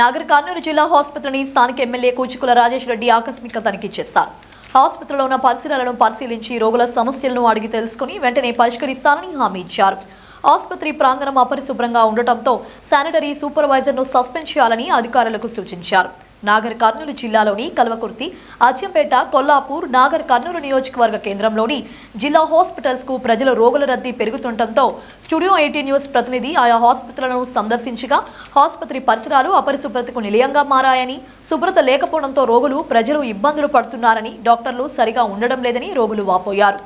నాగర్ కర్నూలు జిల్లా ఆసుపత్రిని స్థానిక ఎమ్మెల్యే కూచుకుల రాజేష్ రెడ్డి ఆకస్మిక తనిఖీ చేశారు. ఆసుపత్రిలో ఉన్న పరిసరాలను పరిశీలించి రోగుల సమస్యలను అడిగి తెలుసుకుని వెంటనే పరిష్కరిస్తానని హామీ ఇచ్చారు. ఆసుపత్రి ప్రాంగణం అపరిశుభ్రంగా ఉండటంతో శానిటరీ సూపర్వైజర్ను సస్పెండ్ చేయాలని అధికారులకు సూచించారు. నాగర్ కర్నూలు జిల్లాలోని కల్వకుర్తి, అచ్చంపేట, కొల్లాపూర్, నాగర్ కర్నూలు నియోజకవర్గ కేంద్రంలోని జిల్లా హాస్పిటల్స్ కు ప్రజల రోగుల రద్దీ పెరుగుతుండటంతో స్టూడియో 18 న్యూస్ ప్రతినిధి ఆయా హాస్పిటళ్లను సందర్శించగా ఆసుపత్రి పరిసరాలు అపరిశుభ్రతకు నిలయంగా మారాయని, శుభ్రత లేకపోవడంతో రోగులు ప్రజలు ఇబ్బందులు పడుతున్నారని, డాక్టర్లు సరిగా ఉండడం లేదని రోగులు వాపోయారు.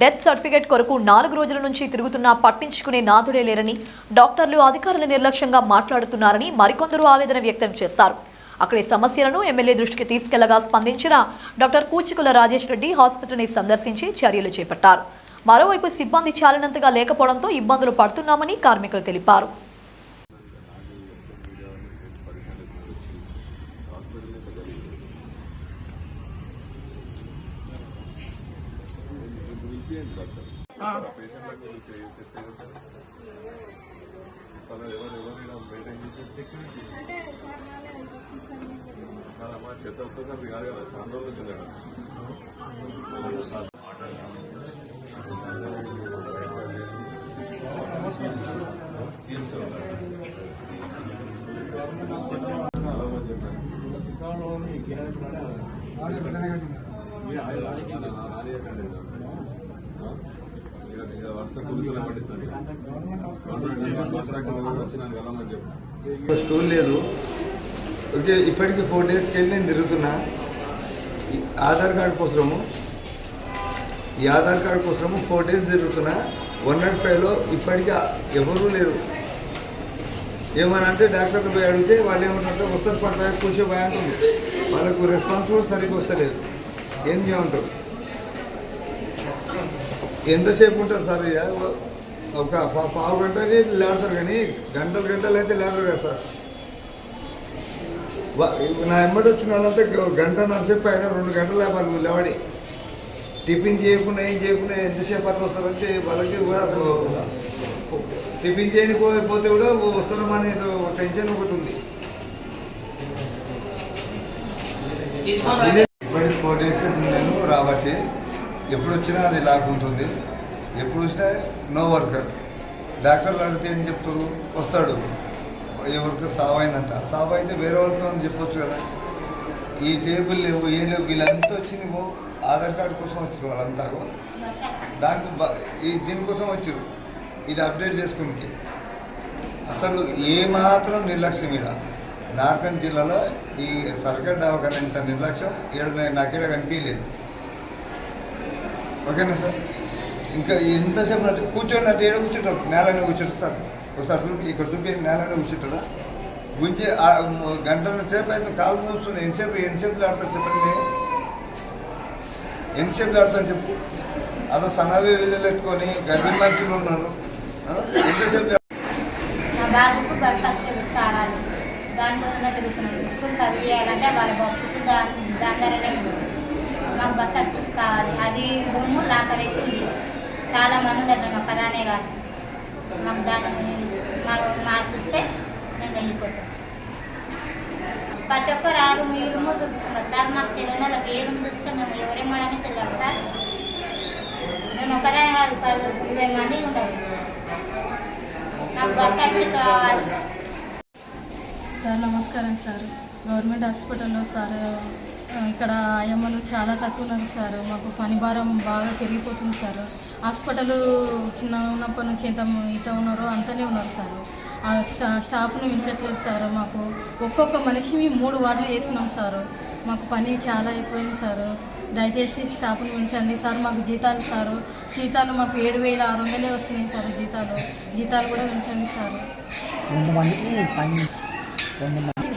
డెత్ సర్టిఫికేట్ కొరకు 4 రోజుల నుంచి తిరుగుతున్నా పట్టించుకునే నాథుడే లేరని, డాక్టర్లు అధికారులు నిర్లక్ష్యంగా మాట్లాడుతున్నారని మరికొందరు ఆవేదన వ్యక్తం చేశారు. అక్కడి సమస్యలను ఎమ్మెల్యే దృష్టికి తీసుకెళ్లగా స్పందించిన డాక్టర్ కూచుకుల రాజేష్ రెడ్డి హాస్పిటల్ని సందర్శించి చర్యలు చేపట్టారు. మరోవైపు సిబ్బంది చాలినంతగా లేకపోవడంతో ఇబ్బందులు పడుతున్నామని కార్మికులు తెలిపారు. చెత్త వస్తుంది కాదు కదా, చాలా రోజులు వచ్చింది కదా. స్టోర్ లేదు. ఓకే, ఇప్పటికి 4 డేస్కి వెళ్ళి నేను తిరుగుతున్నా. ఈ ఆధార్ కార్డు కోసము 4 డేస్ తిరుగుతున్నా. 105లో ఇప్పటికీ ఎవరూ లేరు. ఏమనంటే డాక్టర్లు పోయి అడిగితే వాళ్ళు ఏమంటారంటే వస్తారు పట్ల కూర్చో పోయి అంటుంది. వాళ్ళకు రెస్పాన్స్ కూడా సరిగ్గా వస్తలేదు. ఏం చేయమంటారు? ఎంతసేపు ఉంటారు సార్? ఒక పావు గంటనే లేడతారు, కానీ గంటలు అయితే లేడరు కదా సార్. నా ఎమ్మటి వచ్చిన వాళ్ళంతా గంట నరసేపు అయినా 2 గంటలు లేపాలి లేవడి. టిఫిన్ చేయకుండా ఏం చేయకుండా ఎంతసేపు అట్లా వస్తారంటే వాళ్ళకి కూడా టిఫిన్ చేయకపోతే కూడా వస్తున్నామనే టెన్షన్ ఒకటి ఉంది. ఇప్పటికి 4 డేస్ నేను రాబట్టి ఎప్పుడు వచ్చినా అది లాక్కుంటుంది. ఎప్పుడు వచ్చినా నో వర్కర్. డాక్టర్లు అడిగితే ఏం చెప్తారు? వస్తాడు, ఎవరికి సావు అయిందంట. సావు అయితే వేరే వాళ్ళతో చెప్పొచ్చు కదా. ఈ టేబుల్ లేవు, ఏ లేవు, వీళ్ళంతా వచ్చి నువ్వు ఆధార్ కార్డు కోసం వచ్చారు. వాళ్ళంతా దానికి దీనికోసం వచ్చారు, ఇది అప్డేట్ చేసుకుని. అసలు ఏమాత్రం నిర్లక్ష్యం మీద నార్కన్ జిల్లాలో ఈ సర్కార్ దవాఖాన ఇంత నిర్లక్ష్యం నాకేడ కనిపించలేదు. ఓకేనా సార్? ఇంకా ఎంతసేపు కూర్చోన్నట్టు ఏదో కూర్చుంటారు, నేలనే కూర్చుంటారు సార్. ఒకసారి ఇక్కడ చూపి నేలనే కూర్చుంటారా? గుంజి గంటల సేపు అయితే కాలు మూస్తుంది. ఎంతసేపు ఆడతాను చెప్పండి, ఎంతసేపు ఆడతాను చెప్పు. అదో సన్నవి వీళ్ళు ఎత్తుకొని గడ్డి మనుషులు ఉన్నారు. ఎంతసేపు కావాలి, దానికోసమే తిరుగుతున్నాడు. స్కూల్ చదివేయాలంటే వాళ్ళ బాక్స్కి దాని ధరనే మాకు బస్ సర్టిఫికేట్ కావాలి. అది రూము లాకరేసింది. చాలా మంది దగ్గర మాకు పదానే కాదు. మాకు దాన్ని మాకు ఇస్తే మేము వెళ్ళిపోతాం. ప్రతి ఒక్కరు ఆ రూమ్ ఈ రూము చూపిస్తున్నారు సార్. మాకు తెలియని వాళ్ళకి ఏ రూమ్ చూపిస్తే మేము ఎవరేమని తెలియాలి సార్. మేము ఒకదానే కాదు, 10-20 మంది ఉండాలి. మాకు బస్ సర్టిఫికేట్ కావాలి సార్. నమస్కారం సార్. గవర్నమెంట్ హాస్పిటల్లో సార్ ఇక్కడ ఆయమ్మలు చాలా తక్కువ ఉన్నారు సార్. మాకు పని భారం బాగా పెరిగిపోతుంది సార్. హాస్పిటల్ చిన్న ఉన్నప్పటి నుంచి ఎంత ఉన్నారో అంతనే ఉన్నారు సార్. స్టాఫ్ను మించట్లేదు సార్. మాకు ఒక్కొక్క మనిషిని 3 వార్డులు చేస్తున్నాం సార్. మాకు పని చాలా అయిపోయింది సార్. దయచేసి స్టాఫ్ను మించండి సార్. మాకు జీతాలు మాకు 7,600 వస్తున్నాయి సార్. జీతాలు కూడా మించండి సార్.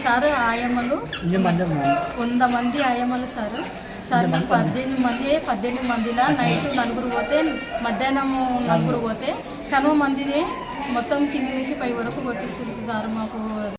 సార్ ఆయమ్మలు 100 మంది ఆయమ్మలు సార్. 18 మందిలా నైట్ 4 పోతే, మధ్యాహ్నం 4 పోతే, కనుమ మందిని మొత్తం కింది నుంచి పై వరకు కొట్టిస్తుంది సార్. మాకు